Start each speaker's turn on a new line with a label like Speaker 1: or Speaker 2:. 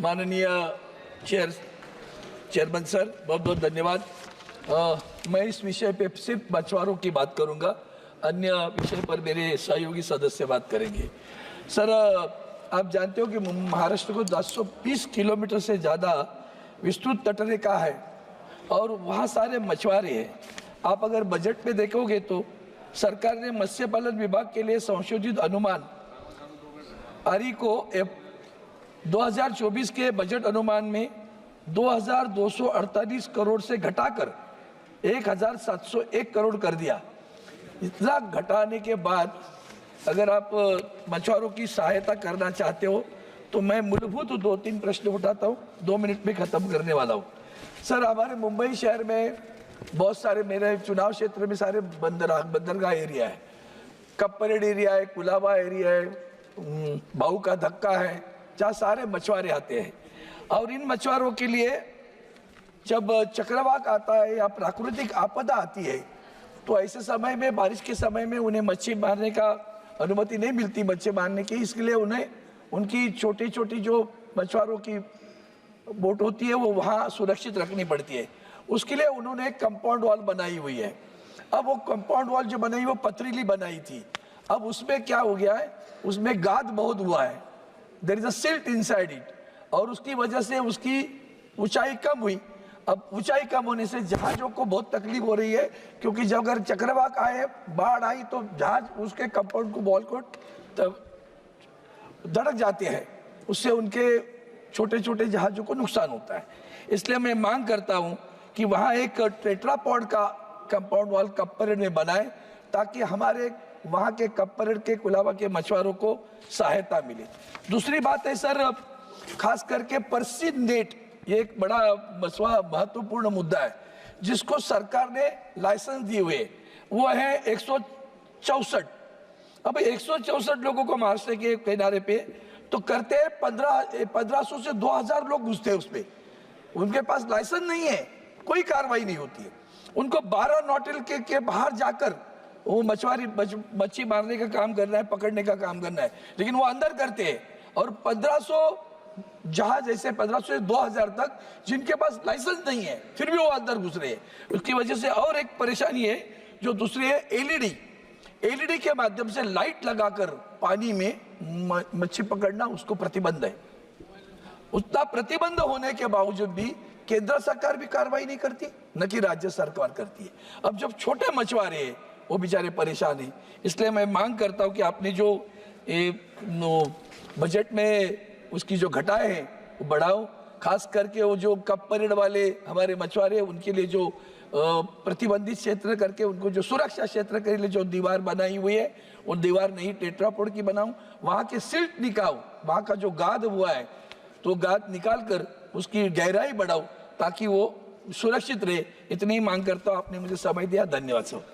Speaker 1: माननीय chairman sir, बहुत बहुत धन्यवाद। मैं इस विषय पे सिर्फ मछुआरों की बात करूंगा, अन्य विषय पर मेरे सहयोगी सदस्य बात करेंगे। सर, आप जानते हो कि महाराष्ट्र को 1020 किलोमीटर से ज़्यादा विस्तृत तटरेखा है और वहाँ सारे मछुआरे हैं। आप अगर बजट में देखोगे तो सरकार ने मत्स्य पालन विभाग के लिए संशोधित अनुमान आरई को 2024 के बजट अनुमान में 2248 करोड़ से घटाकर 1701 करोड़ कर दिया। इतना घटाने के बाद अगर आप मछुआरों की सहायता करना चाहते हो तो मैं मूलभूत 2-3 प्रश्न उठाता हूँ, 2 मिनट में ख़त्म करने वाला हूँ। सर, हमारे मुंबई शहर में बहुत सारे, मेरे चुनाव क्षेत्र में सारे बंदरगाह एरिया है, कप परेड एरिया है, कुलाबा एरिया है, भाऊ का धक्का है, जहाँ सारे मछुआरे आते हैं। और इन मछुआरों के लिए जब चक्रवात आता है या प्राकृतिक आपदा आती है तो ऐसे समय में, बारिश के समय में उन्हें मच्छी मारने का अनुमति नहीं मिलती, मच्छी मारने की। इसके लिए उन्हें उनकी छोटी छोटी जो मछुआरों की बोट होती है वो वहाँ सुरक्षित रखनी पड़ती है। उसके लिए उन्होंने एक कंपाउंड वॉल बनाई हुई है। अब वो कंपाउंड वॉल जो बनाई वो पथरीली बनाई थी। अब उसमें क्या हो गया है, उसमें गाद बहुत हुआ है, there is a silt inside it, और उसकी वजह से उसकी ऊंचाई कम हुई। अब ऊंचाई कम होने से जहाज़ों को बहुत तकलीफ हो रही है, क्योंकि जब अगर चक्रवात आए, बाढ़ आई तो जहाज उसके कंपाउंड को, वॉल को धड़क जाते हैं, उससे उनके छोटे छोटे जहाज़ों को नुकसान होता है। इसलिए मैं मांग करता हूं कि वहाँ एक टेट्रापॉड का कंपाउंड वॉल कप परेड में बनाए, ताकि हमारे वहाँ के कप परेड के कुलाबा के मछुआरों को सहायता मिले। दूसरी बात है सर, खास करके पर्सिन नेट, ये एक बड़ा महत्वपूर्ण मुद्दा है जिसको सरकार ने लाइसेंस दिए हुए, वो है 164। अब 164 लोगों को महाराष्ट्र के किनारे पे तो करते हैं 1500 से 2000 लोग घुसते हैं उसमें, उनके पास लाइसेंस नहीं है, कोई कार्रवाई नहीं होती है। उनको 12 नॉटिल के बाहर जाकर वो मच्छी मारने का काम करना है, पकड़ने का काम करना है, लेकिन वो अंदर करते हैं। और 1500 जहाज ऐसे 1500 से 2000 तक जिनके पास लाइसेंस नहीं है, फिर भी वो अंदर घुस रहे हैं। उसकी वजह से और एक परेशानी है जो दूसरी है, एलईडी के माध्यम से लाइट लगाकर पानी में मच्छी पकड़ना, उसको प्रतिबंध है। उतना प्रतिबंध होने के बावजूद भी केंद्र सरकार भी कार्रवाई नहीं करती, न कि राज्य सरकार करती है। अब जब छोटे मछुआरे हैं वो बेचारे परेशान हैं। इसलिए मैं मांग करता हूं कि आपने जो बजट में उसकी जो घटाए हैं वो बढ़ाओ। खास करके वो जो कप परेड वाले हमारे मछुआरे, उनके लिए जो प्रतिबंधित क्षेत्र करके उनको जो सुरक्षा क्षेत्र के लिए जो दीवार बनाई हुई है, वो दीवार नहीं टेट्रापोड की बनाऊं। वहाँ के सिल्ट निकालो, वहाँ का जो गाद हुआ है तो गाद निकाल कर उसकी गहराई बढ़ाओ ताकि वो सुरक्षित रहे। इतनी ही मांग करता हूँ। आपने मुझे समय दिया, धन्यवाद सर।